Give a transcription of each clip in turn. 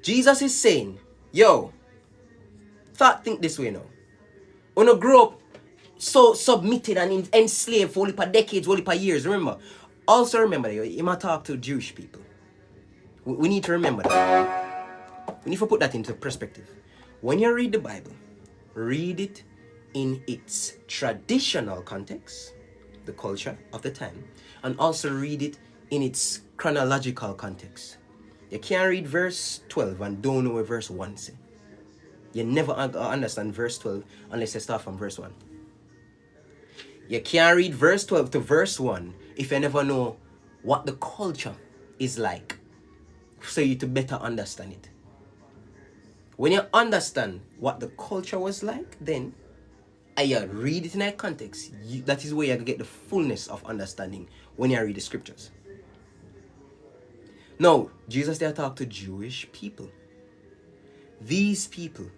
Jesus is saying, yo, think this way now. When you grow up so submitted and enslaved for only for decades, only for years, remember. Also remember, you might talk to Jewish people. We need to remember that. We need to put that into perspective. When you read the Bible, read it in its traditional context, the culture of the time, and also read it in its chronological context. You can't read verse 12 and don't know what verse 1 say. You never understand verse 12 unless you start from verse 1. You can't read verse 12 to verse 1 if you never know what the culture is like, so you to better understand it. When you understand what the culture was like, then and you read it in that context, that is where you get the fullness of understanding when you read the scriptures. Now, Jesus there talked to Jewish people. These people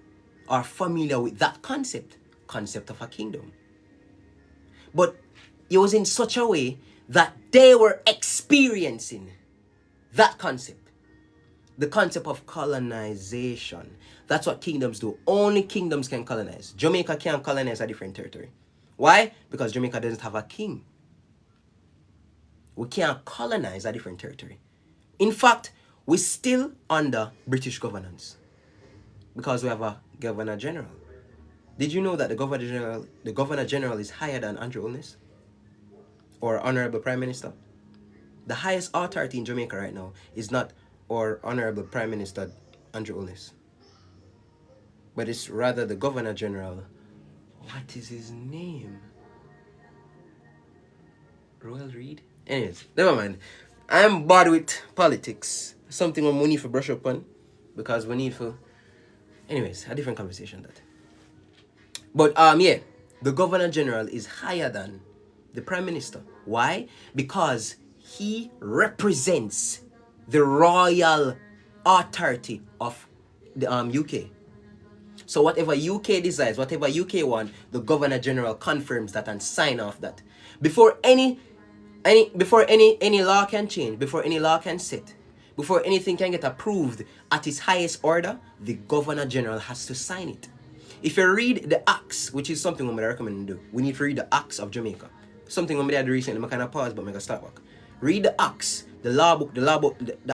are familiar with that concept of a kingdom. But it was in such a way that they were experiencing that concept. The concept of colonization. That's what kingdoms do. Only kingdoms can colonize. Jamaica can't colonize a different territory. Why? Because Jamaica doesn't have a king. We can't colonize a different territory. In fact, we're still under British governance because we have a governor general. Did you know that the governor general is higher than Andrew Holness or Honorable Prime Minister? The highest authority in Jamaica right now is not our Honorable Prime Minister Andrew Holness, but it's rather the Governor General. What is his name? Royal Reed? Anyways, never mind. I'm bad with politics. Something we need to brush up on because we need to. Anyways, a different conversation that. But yeah, the Governor General is higher than the Prime Minister. Why? Because he represents the royal authority of the UK. So whatever UK decides, whatever UK want, the Governor General confirms that and sign off that. Before any law can change, before any law can set, before anything can get approved at its highest order, the Governor General has to sign it. If you read the Acts, which is something I recommend you do, we need to read the Acts of Jamaica. Something I did recently, I kind of pause, but I start back. Read the Acts, the law book, the